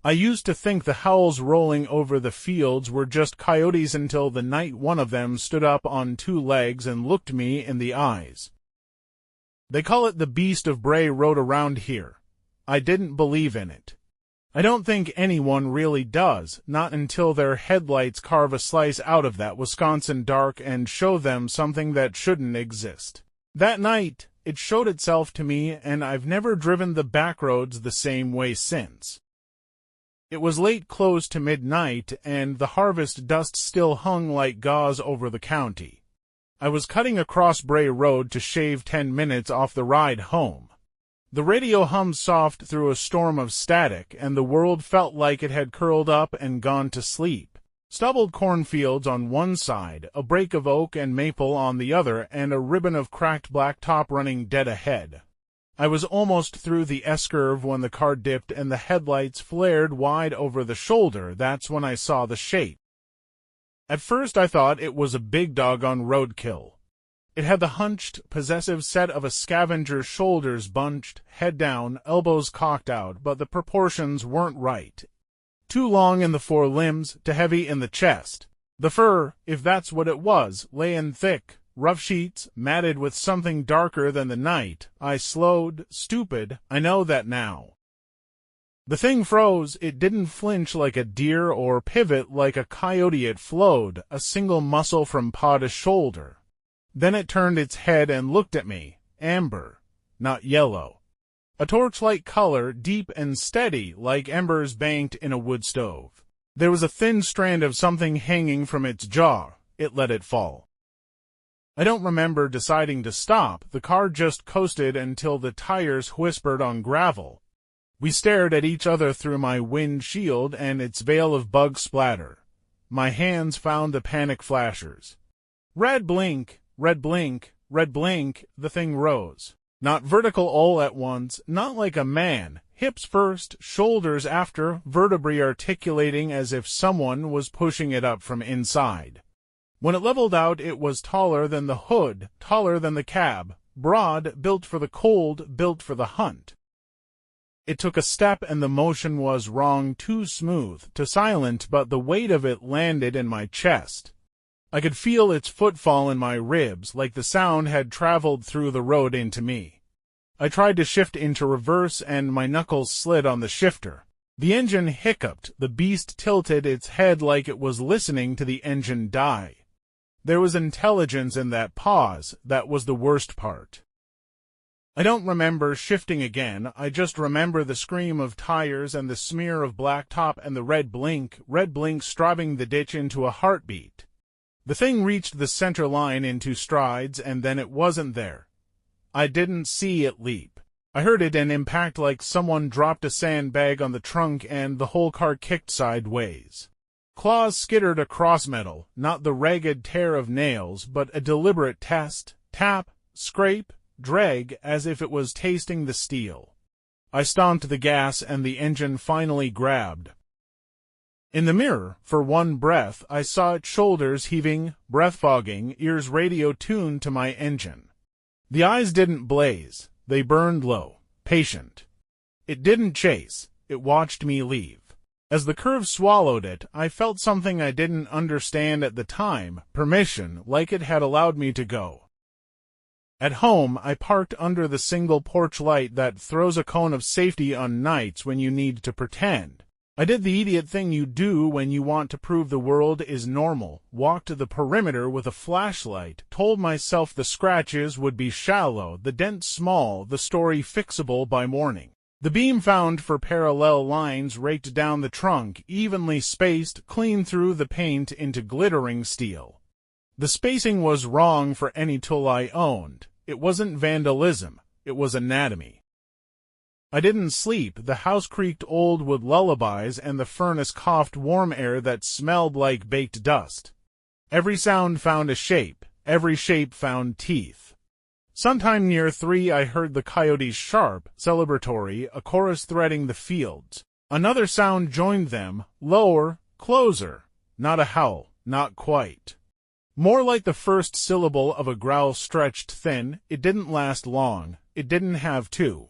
I used to think the howls rolling over the fields were just coyotes until the night one of them stood up on two legs and looked me in the eyes. They call it the Beast of Bray Road around here. I didn't believe in it. I don't think anyone really does, not until their headlights carve a slice out of that Wisconsin dark and show them something that shouldn't exist. That night, it showed itself to me, and I've never driven the back roads the same way since. It was late, close to midnight, and the harvest dust still hung like gauze over the county. I was cutting across Bray Road to shave 10 minutes off the ride home. The radio hummed soft through a storm of static, and the world felt like it had curled up and gone to sleep. Stubbled cornfields on one side, a break of oak and maple on the other, and a ribbon of cracked blacktop running dead ahead. I was almost through the S-curve when the car dipped and the headlights flared wide over the shoulder. That's when I saw the shape. At first I thought it was a big dog on roadkill. It had the hunched, possessive set of a scavenger's shoulders bunched, head down, elbows cocked out, but the proportions weren't right. Too long in the forelimbs, too heavy in the chest. The fur, if that's what it was, lay in thick, rough sheets, matted with something darker than the night. I slowed. Stupid, I know that now. The thing froze. It didn't flinch like a deer or pivot like a coyote. It flowed, a single muscle from paw to shoulder. Then it turned its head and looked at me, amber, not yellow. A torchlight color, deep and steady, like embers banked in a wood stove. There was a thin strand of something hanging from its jaw. It let it fall. I don't remember deciding to stop. The car just coasted until the tires whispered on gravel. We stared at each other through my windshield and its veil of bug splatter. My hands found the panic flashers. Red blink. Red blink, red blink, the thing rose. Not vertical all at once, not like a man, hips first, shoulders after, vertebrae articulating as if someone was pushing it up from inside. When it leveled out, it was taller than the hood, taller than the cab, broad, built for the cold, built for the hunt. It took a step and the motion was wrong, too smooth, too silent, but the weight of it landed in my chest. I could feel its footfall in my ribs, like the sound had traveled through the road into me. I tried to shift into reverse, and my knuckles slid on the shifter. The engine hiccuped. The beast tilted its head like it was listening to the engine die. There was intelligence in that pause. That was the worst part. I don't remember shifting again. I just remember the scream of tires and the smear of blacktop and the red blink striving the ditch into a heartbeat. The thing reached the center line in 2 strides, and then it wasn't there. I didn't see it leap. I heard it an impact like someone dropped a sandbag on the trunk, and the whole car kicked sideways. Claws skittered across metal, not the ragged tear of nails, but a deliberate test, tap, scrape, drag, as if it was tasting the steel. I stomped the gas, and the engine finally grabbed. In the mirror, for one breath, I saw its shoulders heaving, breath fogging, ears radio tuned to my engine. The eyes didn't blaze. They burned low, patient. It didn't chase. It watched me leave. As the curve swallowed it, I felt something I didn't understand at the time, permission, like it had allowed me to go. At home, I parked under the single porch light that throws a cone of safety on nights when you need to pretend. I did the idiot thing you do when you want to prove the world is normal, walked the perimeter with a flashlight, told myself the scratches would be shallow, the dent small, the story fixable by morning. The beam found for parallel lines raked down the trunk, evenly spaced, clean through the paint into glittering steel. The spacing was wrong for any tool I owned. It wasn't vandalism, it was anatomy. I didn't sleep. The house creaked old wood lullabies, and the furnace coughed warm air that smelled like baked dust. Every sound found a shape. Every shape found teeth. Sometime near 3, I heard the coyotes sharp, celebratory, a chorus threading the fields. Another sound joined them, lower, closer. Not a howl, not quite. More like the first syllable of a growl stretched thin. It didn't last long. It didn't have to.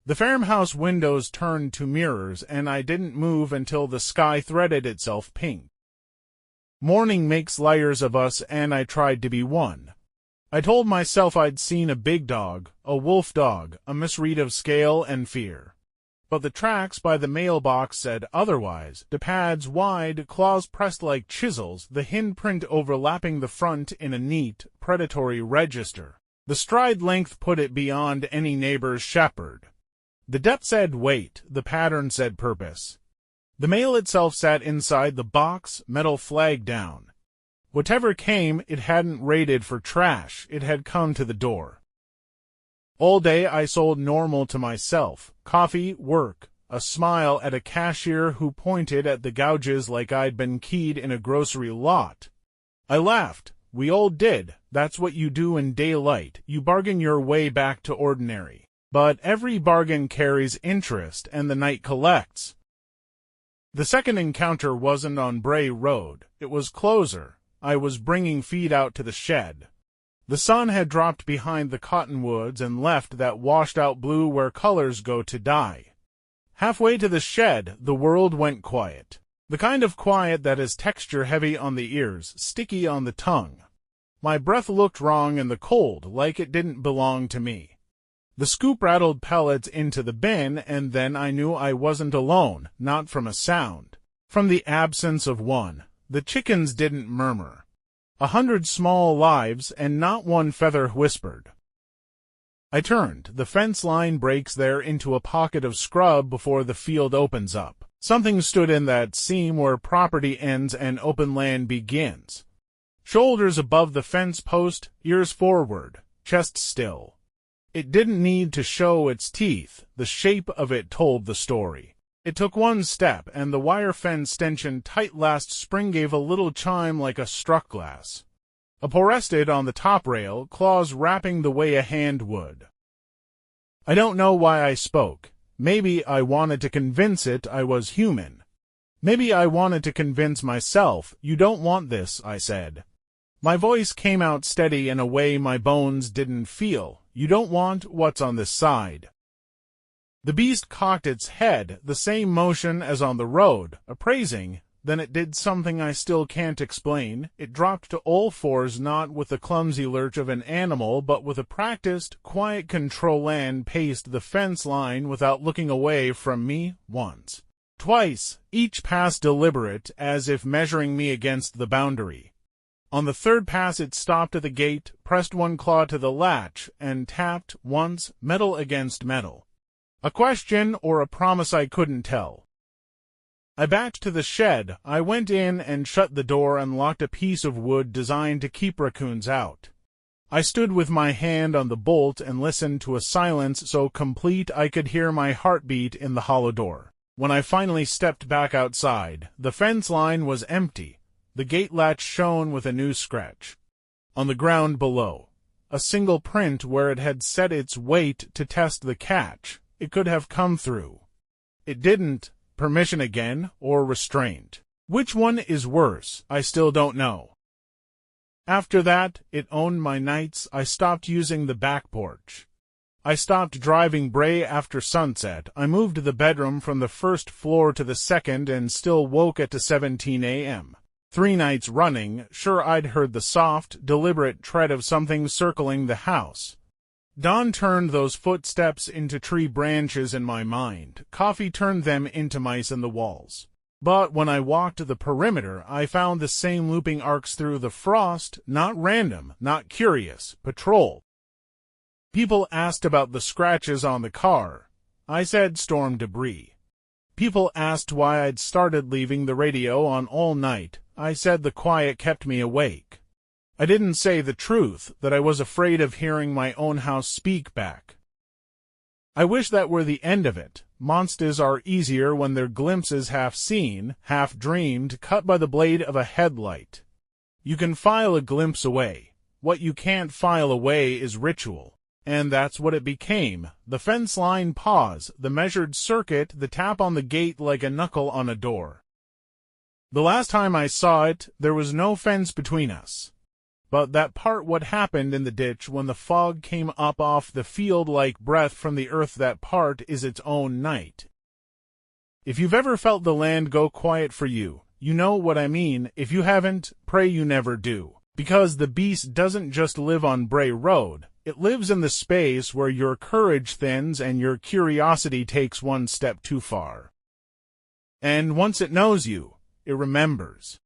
The farmhouse windows turned to mirrors, and I didn't move until the sky threaded itself pink. Morning makes liars of us, and I tried to be one. I told myself I'd seen a big dog, a wolf dog, a misread of scale and fear. But the tracks by the mailbox said otherwise, the pads wide, claws pressed like chisels, the hind print overlapping the front in a neat, predatory register. The stride length put it beyond any neighbor's shepherd. The depth said weight, the pattern said purpose. The mail itself sat inside the box, metal flag down. Whatever came, it hadn't raided for trash, it had come to the door. All day I sold normal to myself, coffee, work, a smile at a cashier who pointed at the gouges like I'd been keyed in a grocery lot. I laughed. We all did. That's what you do in daylight. You bargain your way back to ordinary. But every bargain carries interest, and the night collects. The second encounter wasn't on Bray Road. It was closer. I was bringing feed out to the shed. The sun had dropped behind the cottonwoods and left that washed-out blue where colors go to die. Halfway to the shed, the world went quiet. The kind of quiet that is texture heavy on the ears, sticky on the tongue. My breath looked wrong in the cold, like it didn't belong to me. The scoop rattled pellets into the bin, and then I knew I wasn't alone, not from a sound. From the absence of one. The chickens didn't murmur. 100 small lives, and not one feather whispered. I turned. The fence line breaks there into a pocket of scrub before the field opens up. Something stood in that seam where property ends and open land begins. Shoulders above the fence post, ears forward, chest still. It didn't need to show its teeth. The shape of it told the story. It took one step, and the wire fence tension tight last spring gave a little chime like a struck glass. A paw rested on the top rail, claws wrapping the way a hand would. I don't know why I spoke. Maybe I wanted to convince it I was human. Maybe I wanted to convince myself. You don't want this, I said. My voice came out steady in a way my bones didn't feel. You don't want what's on this side. The beast cocked its head, the same motion as on the road, appraising. Then it did something I still can't explain. It dropped to all fours, not with the clumsy lurch of an animal, but with a practiced, quiet control, and paced the fence line without looking away from me once. Twice, each pass deliberate, as if measuring me against the boundary. On the third pass it stopped at the gate, pressed one claw to the latch, and tapped once, metal against metal. A question or a promise I couldn't tell. I backed to the shed. I went in and shut the door and locked a piece of wood designed to keep raccoons out. I stood with my hand on the bolt and listened to a silence so complete I could hear my heartbeat in the hollow door. When I finally stepped back outside, the fence line was empty. The gate latch shone with a new scratch. On the ground below, a single print where it had set its weight to test the catch. It could have come through. It didn't. Permission again, or restraint. Which one is worse, I still don't know. After that, it owned my nights. I stopped using the back porch. I stopped driving Bray after sunset. I moved the bedroom from the first floor to the second and still woke at 17 a.m. 3 nights running, sure I'd heard the soft, deliberate tread of something circling the house. Dawn turned those footsteps into tree branches in my mind. Coffee turned them into mice in the walls. But when I walked the perimeter, I found the same looping arcs through the frost, not random, not curious, patrol. People asked about the scratches on the car. I said storm debris. People asked why I'd started leaving the radio on all night. I said the quiet kept me awake. I didn't say the truth, that I was afraid of hearing my own house speak back. I wish that were the end of it. Monsters are easier when they're glimpses half seen, half dreamed, cut by the blade of a headlight. You can file a glimpse away. What you can't file away is ritual. And that's what it became. The fence line pause, the measured circuit, the tap on the gate like a knuckle on a door. The last time I saw it, there was no fence between us. But that part what happened in the ditch when the fog came up off the field like breath from the earth, that part is its own night. If you've ever felt the land go quiet for you, you know what I mean. If you haven't, pray you never do. Because the beast doesn't just live on Bray Road, it lives in the space where your courage thins and your curiosity takes one step too far. And once it knows you, it remembers.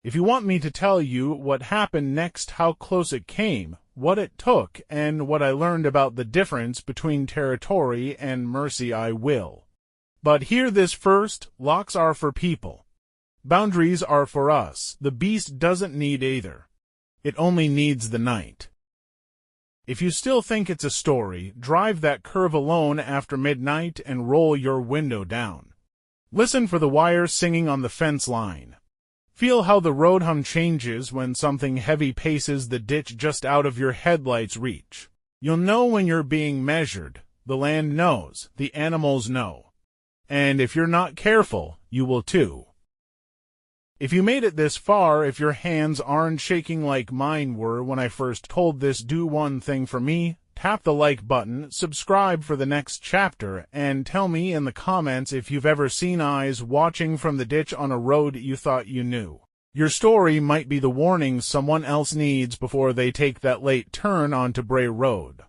If you want me to tell you what happened next, how close it came, what it took, and what I learned about the difference between territory and mercy, I will. But hear this first, locks are for people. Boundaries are for us. The beast doesn't need either. It only needs the night. If you still think it's a story, drive that curve alone after midnight and roll your window down. Listen for the wires singing on the fence line. Feel how the road hum changes when something heavy paces the ditch just out of your headlight's reach. You'll know when you're being measured. The land knows. The animals know. And if you're not careful, you will too. If you made it this far, if your hands aren't shaking like mine were when I first told this, do one thing for me. Tap the like button, subscribe for the next chapter, and tell me in the comments if you've ever seen eyes watching from the ditch on a road you thought you knew. Your story might be the warning someone else needs before they take that late turn onto Bray Road.